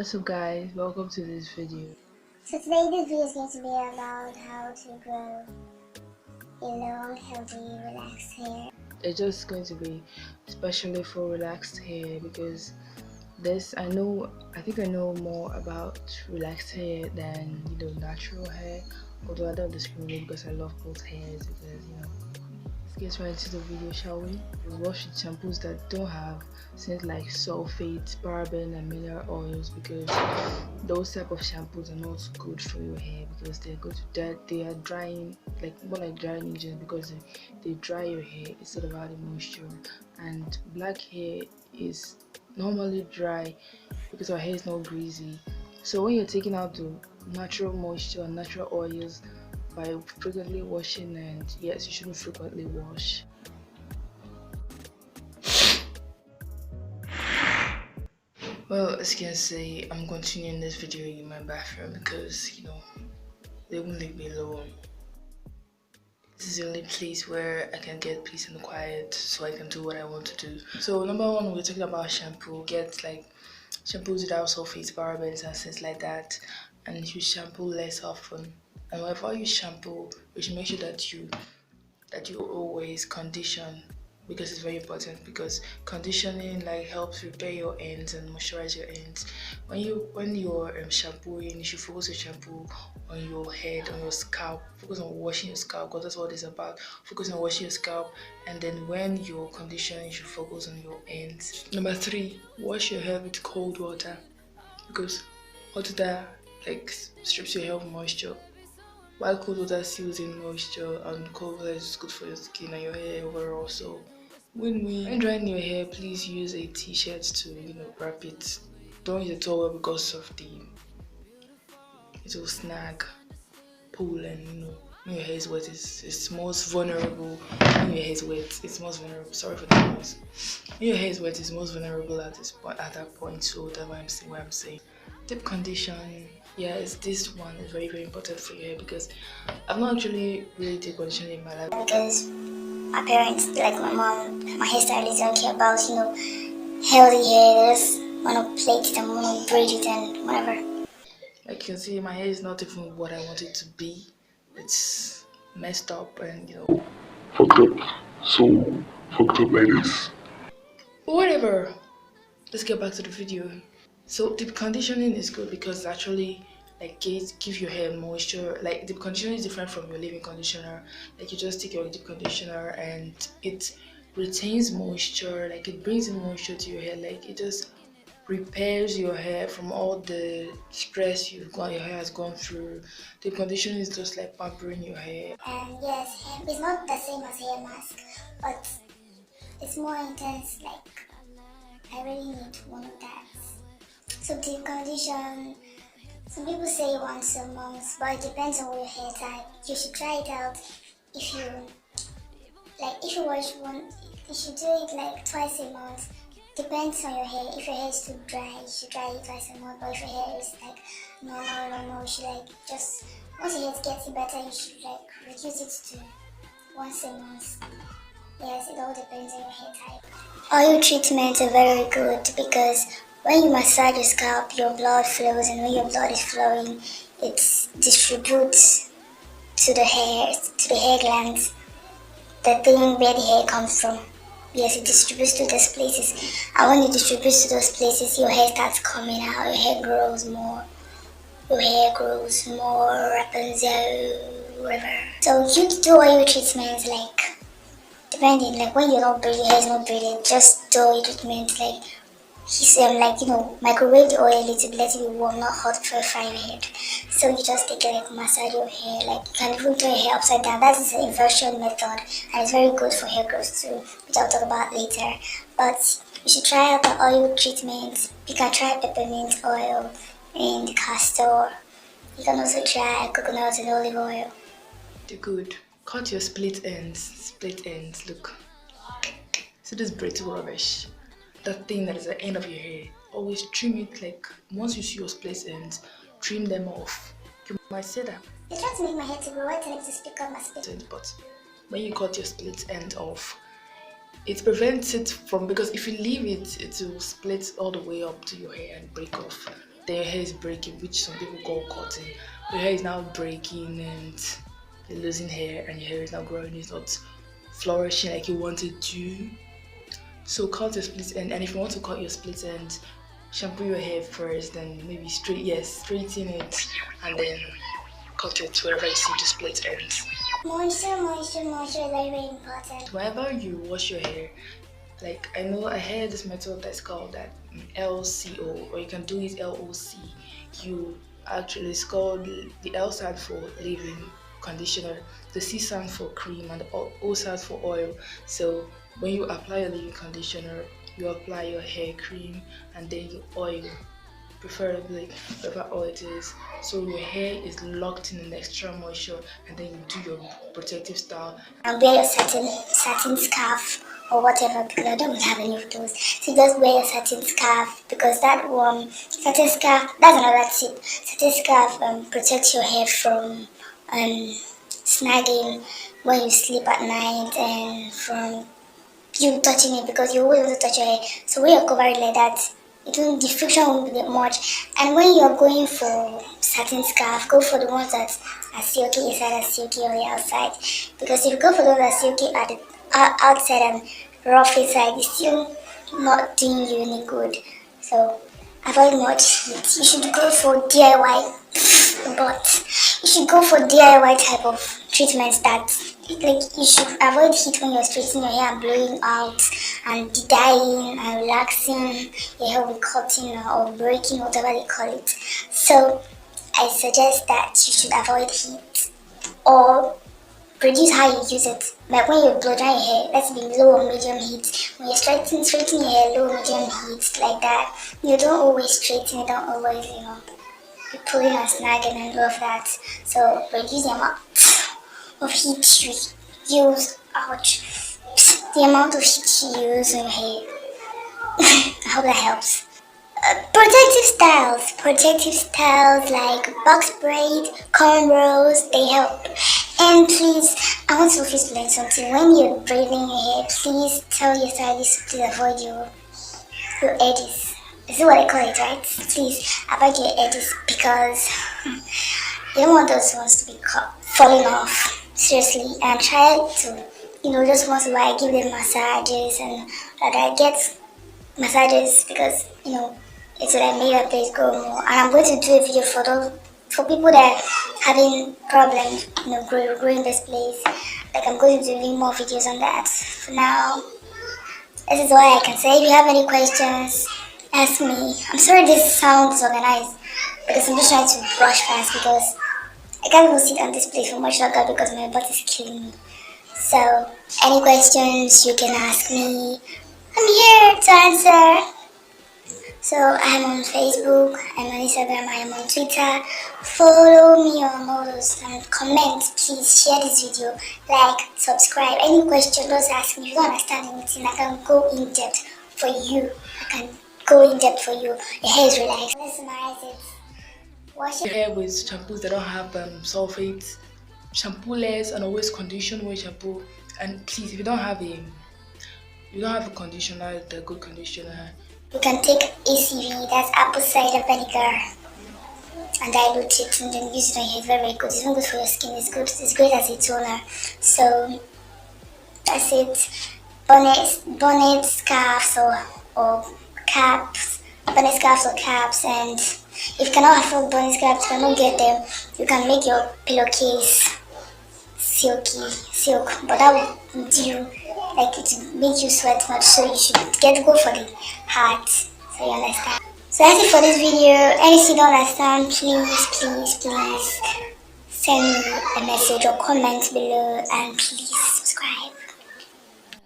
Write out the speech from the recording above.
What's up guys, welcome to this video. So today this video is going to be about how to grow a long, healthy, relaxed hair. It's just going to be especially for relaxed hair because I think I know more about relaxed hair than natural hair. Although I don't discriminate because I love both hairs because. Let's get right into the video, shall we? We wash with shampoos that don't have scents like sulfates, paraben and mineral oils because those type of shampoos are not good for your hair because they are drying, like more like drying agents because they dry your hair instead of adding moisture. And black hair is normally dry because our hair is not greasy. So when you're taking out the natural moisture and natural oils by frequently washing, and yes, you shouldn't frequently wash. Well, as you can see, I'm continuing this video in my bathroom because they won't leave me alone. This is the only place where I can get peace and quiet so I can do what I want to do. So number one, we're talking about shampoo. Get like shampoos without sulfates, parabens and things like that, and you shampoo less often. And whenever you shampoo, you should make sure that you always condition because it's very important, because conditioning like helps repair your ends and moisturize your ends. When you're shampooing, you should focus your shampoo on your head, on your scalp. Focus on washing your scalp because that's what it's about. Focus on washing your scalp, and then when you're conditioning, you should focus on your ends. Number three, wash your hair with cold water because hot water like strips your hair of moisture, while cold water seals in moisture, and cold water is good for your skin and your hair overall. So when drying your hair, please use a t-shirt to wrap it. Don't use a towel because of it will snag, pull, and when your hair is wet, it's most vulnerable. When your hair is wet, it's most vulnerable. Sorry for the noise. When your hair is wet, it's most vulnerable at that point. So that's what I'm saying. Deep condition. Yes, this one is very, very important for your hair because I've not actually really deep conditioned in my life. Because my parents, like my mom, my hairstylist, don't care about, healthy hair. They just want to plait it and want to braid it and whatever. Like you can see, my hair is not even what I want it to be. It's messed up and fucked up. So fucked up like this. But whatever. Let's get back to the video. So deep conditioning is good because actually like give your hair moisture. Like deep conditioner is different from your leave-in conditioner. Like you just take your deep conditioner and it retains moisture. Like it brings in moisture to your hair. Like it just repairs your hair from all the stress your hair has gone through. Deep conditioning is just like pampering your hair. And yes, it's not the same as hair mask, but it's more intense. Like I really need one of that. So deep condition, some people say once a month, but it depends on your hair type. You should try it out. If you wash one, you should do it like twice a month. Depends on your hair. If your hair is too dry, you should try it twice a month. But if your hair is like normal, you should like just, once your hair is getting better, you should like reduce it to once a month. Yes, it all depends on your hair type. Oil treatments are very good because when you massage your scalp, your blood flows, and when your blood is flowing, it distributes to the hair glands, the thing where the hair comes from. Yes, it distributes to those places. And when it distributes to those places, your hair starts coming out, your hair grows more. Rapunzel, whatever. So you do oil treatments like, depending, like when you're not breathing, your hair is not breathing, just do oil treatments like, microwave the oil a little bit, let it be warm, not hot for fry your head. So you just take it, like massage your hair, like you can even turn your hair upside down. That is an inversion method and it's very good for hair growth too, which I'll talk about later. But you should try out the oil treatment. You can try peppermint oil and castor. You can also try coconut and olive oil. They're good. Cut your split ends. Look. See this brittle rubbish? That thing that is at the end of your hair. Always trim it. Like once you see your split ends, trim them off. You might say that. They try to make my hair to grow. I tell them to speak up my split ends, but when you cut your split end off, it prevents it from, because if you leave it, it will split all the way up to your hair and break off. then your hair is breaking, which some people call cutting. Your hair is now breaking and you're losing hair, and your hair is not growing, it's not flourishing like you wanted to. So cut your split end, and if you want to cut your split end, shampoo your hair first, then maybe straighten it, and then cut it wherever you see the split ends. Moisture is very, very important. Whenever you wash your hair, like I know I heard this method that's called that LCO, or you can do it LOC. You actually, it's called, the L stands for leave-in conditioner, the C stands for cream, and the O stands for oil. So when you apply your leave-in conditioner, you apply your hair cream, and then you oil, preferably whatever oil it is, so your hair is locked in an extra moisture, and then you do your protective style. And wear your satin scarf or whatever, because I don't have any of those. So just wear your satin scarf, because that one satin scarf, that's another tip. Satin scarf protects your hair from snagging when you sleep at night, and from you touching it, because you always want to touch your hair. So when you cover it like that, the friction won't be that much. And when you're going for satin scarf, go for the ones that are silky inside and silky on the outside. Because if you go for those that are silky at the outside and rough inside, it's still not doing you any good. So avoid much heat. You should go for DIY, but you should go for DIY type of treatments that, like, you should avoid heat when you're straightening your hair and blowing out and dyeing and relaxing your hair with cutting or breaking, whatever they call it. So I suggest that you should avoid heat, or reduce how you use it. Like when you blow dry your hair, let's be low or medium heat. When you're straightening your hair, low, medium heat, like that. You don't always straighten it, don't always, be pulling and snagging and all of that. So reduce the amount of heat you use. Ouch. The amount of heat you use on your hair. I hope that helps. Protective styles like box braid, cornrows, they help. And please, I want Sophie to learn something. When you're braiding your hair, please tell your stylist to avoid your edges. Is it what I call it, right? Please avoid your edges, because you don't want those ones to be falling off. Seriously, and try to, just once in a while give them massages, and that I get massages, because it will make your place grow more. And I'm going to do a video for people that are having problems, growing this place. Like, I'm going to do more videos on that. For now, this is all I can say. If you have any questions, ask me. I'm sorry this sounds disorganized, because I'm just trying to brush fast, because I can't even sit on this place for much longer because my butt is killing me. So, any questions you can ask me. I'm here to answer. So, I'm on Facebook, I'm on Instagram, I'm on Twitter. Follow me on all those, and comment. Please share this video, like, subscribe. Any question, just ask me. If you don't understand anything, I can go in depth for you. Your hair is relaxed. Let's summarize it. Wash Your hair with shampoos that don't have sulfates, shampoo less, and always condition with shampoo. And please, if you don't have a conditioner, the good conditioner, you can take ACV, that's apple cider vinegar, and dilute it, and then use it on your hair. Very, very good. It's even good for your skin. It's good. It's great as a toner. So that's it. Bonnet scarves or caps. Bonnet scarves or caps, and if you cannot afford bonnet scarves, you cannot get them. You can make your pillowcase silk, but that would do, like, it would make you sweat much, so you should go for the hard. So you understand. So that's it for this video. Anything you don't understand, please send me a message or comment below, and please subscribe.